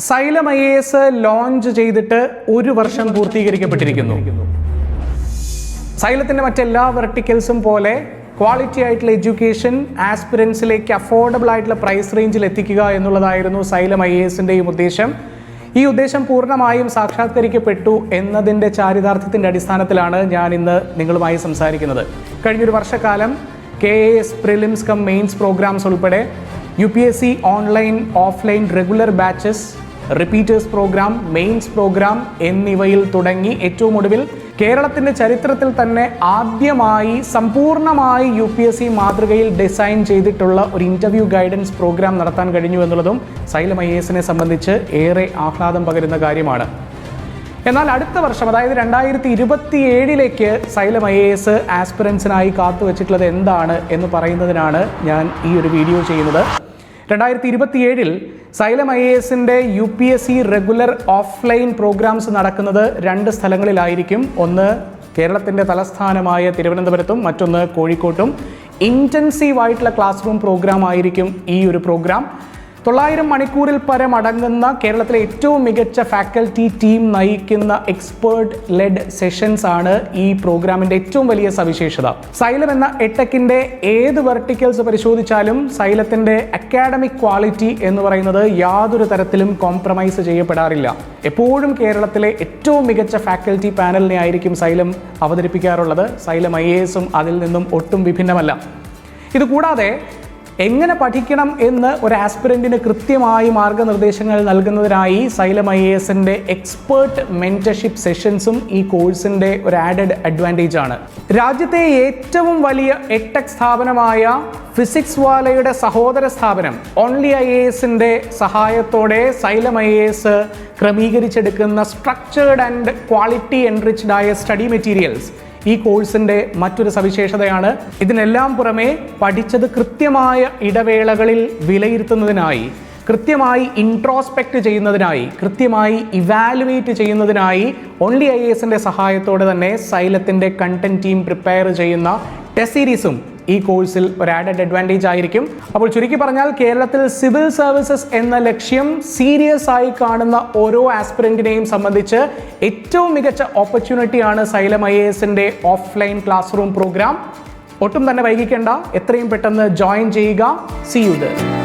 Xylem IAS launch ചെയ്തിട്ട് ഒരു വർഷം പൂർത്തീകരിക്കപ്പെട്ടിരിക്കുന്നു. സൈലത്തിൻ്റെ മറ്റെല്ലാ വെർട്ടിക്കൽസും പോലെ ക്വാളിറ്റി ആയിട്ടുള്ള എഡ്യൂക്കേഷൻ ആസ്പിറൻസിലേക്ക് അഫോർഡബിൾ ആയിട്ടുള്ള പ്രൈസ് റേഞ്ചിൽ എത്തിക്കുക എന്നുള്ളതായിരുന്നു സൈലം IASൻ്റെയും ഉദ്ദേശം. ഈ ഉദ്ദേശം പൂർണ്ണമായും സാക്ഷാത്കരിക്കപ്പെട്ടു എന്നതിൻ്റെ ചാരിതാർത്ഥ്യത്തിൻ്റെ അടിസ്ഥാനത്തിലാണ് ഞാൻ ഇന്ന് നിങ്ങളുമായി സംസാരിക്കുന്നത്. കഴിഞ്ഞൊരു വർഷക്കാലം KAS prelims cum mains programs ഉൾപ്പെടെ UPSC online offline regular batches, repeaters program, mains program എന്നിവയിൽ തുടങ്ങി ഏറ്റവും ഒടുവിൽ കേരളത്തിൻ്റെ ചരിത്രത്തിൽ തന്നെ ആദ്യമായി സമ്പൂർണ്ണമായി UPSC മാതൃകയിൽ ഡിസൈൻ ചെയ്തിട്ടുള്ള ഒരു ഇൻ്റർവ്യൂ ഗൈഡൻസ് പ്രോഗ്രാം നടത്താൻ കഴിഞ്ഞു എന്നുള്ളതും സൈലം IASനെ സംബന്ധിച്ച് ഏറെ ആഹ്ലാദം പകരുന്ന കാര്യമാണ്. എന്നാൽ അടുത്ത വർഷം, അതായത് 2027 സൈലം IAS ആസ്പിറൻസിനായി കാത്തുവച്ചിട്ടുള്ളത് എന്താണ് എന്ന് പറയുന്നതിനാണ് ഞാൻ ഈ ഒരു വീഡിയോ ചെയ്യുന്നത്. 2027 സൈലം IASൻ്റെ UPSC റെഗുലർ ഓഫ്ലൈൻ പ്രോഗ്രാംസ് നടക്കുന്നത് 2 സ്ഥലങ്ങളിലായിരിക്കും. ഒന്ന് കേരളത്തിൻ്റെ തലസ്ഥാനമായ തിരുവനന്തപുരത്തും മറ്റൊന്ന് കോഴിക്കോട്ടും. ഇൻറ്റൻസീവ് ആയിട്ടുള്ള ക്ലാസ് റൂം പ്രോഗ്രാം ആയിരിക്കും ഈ ഒരു പ്രോഗ്രാം. 900 മണിക്കൂറിൽ പരം അടങ്ങുന്ന കേരളത്തിലെ ഏറ്റവും മികച്ച ഫാക്കൽറ്റി ടീം നയിക്കുന്ന എക്സ്പേർട്ട് ലെഡ് സെഷൻസ് ആണ് ഈ പ്രോഗ്രാമിൻ്റെ ഏറ്റവും വലിയ സവിശേഷത. സൈലം എന്ന എട്ടെക്കിൻ്റെ ഏത് വെർട്ടിക്കൽസ് പരിശോധിച്ചാലും സൈലത്തിൻ്റെ അക്കാഡമിക് ക്വാളിറ്റി എന്ന് പറയുന്നത് യാതൊരു തരത്തിലും കോംപ്രമൈസ് ചെയ്യപ്പെടാറില്ല. എപ്പോഴും കേരളത്തിലെ ഏറ്റവും മികച്ച ഫാക്കൽറ്റി പാനലിനെ ആയിരിക്കും സൈലം അവതരിപ്പിക്കാറുള്ളത്. സൈലം IASും അതിൽ നിന്നും ഒട്ടും വിഭിന്നമല്ല. ഇതുകൂടാതെ എങ്ങനെ പഠിക്കണം എന്ന് ഒരു ആസ്പിറൻറ്റിന് കൃത്യമായി മാർഗനിർദ്ദേശങ്ങൾ നൽകുന്നതിനായി സൈലം IASൻ്റെ എക്സ്പേർട്ട് മെൻറ്റർഷിപ്പ് സെഷൻസും ഈ കോഴ്സിൻ്റെ ഒരു ആഡഡ് അഡ്വാൻറ്റേജ് ആണ്. രാജ്യത്തെ ഏറ്റവും വലിയ എട്ടെക് സ്ഥാപനമായ ഫിസിക്സ് വാലയുടെ സഹോദര സ്ഥാപനം ഓൺലി IASൻ്റെ സഹായത്തോടെ സൈലം IAS ക്രമീകരിച്ചെടുക്കുന്ന സ്ട്രക്ചേർഡ് ആൻഡ് ക്വാളിറ്റി എൻറിച്ച്ഡ് ആയ സ്റ്റഡി മെറ്റീരിയൽസ് ഈ കോഴ്സിൻ്റെ മറ്റൊരു സവിശേഷതയാണ്. ഇതിനെല്ലാം പുറമെ പഠിച്ചത് കൃത്യമായ ഇടവേളകളിൽ വിലയിരുത്തുന്നതിനായി, കൃത്യമായി ഇൻട്രോസ്പെക്റ്റ് ചെയ്യുന്നതിനായി, കൃത്യമായി ഇവാലുവേറ്റ് ചെയ്യുന്നതിനായി ഓൺലി IASൻ്റെ സഹായത്തോടെ തന്നെ സൈലത്തിൻ്റെ കണ്ടന്റ് ടീം പ്രിപ്പയർ ചെയ്യുന്ന ടെസ്റ്റ് സീരീസും ഈ കോഴ്സിൽ ഒരു ആഡഡ് അഡ്വാൻറ്റേജ് ആയിരിക്കും. അപ്പോൾ ചുരുക്കി പറഞ്ഞാൽ കേരളത്തിൽ സിവിൽ സർവീസസ് എന്ന ലക്ഷ്യം സീരിയസ് ആയി കാണുന്ന ഓരോ ആസ്പിറൻറ്റിനെയും സംബന്ധിച്ച് ഏറ്റവും മികച്ച ഓപ്പർച്യൂണിറ്റിയാണ് സൈലം IASൻ്റെ ഓഫ്ലൈൻ ക്ലാസ് റൂം പ്രോഗ്രാം. ഒട്ടും തന്നെ വൈകിക്കേണ്ട, എത്രയും പെട്ടെന്ന് ജോയിൻ ചെയ്യുക. See you there.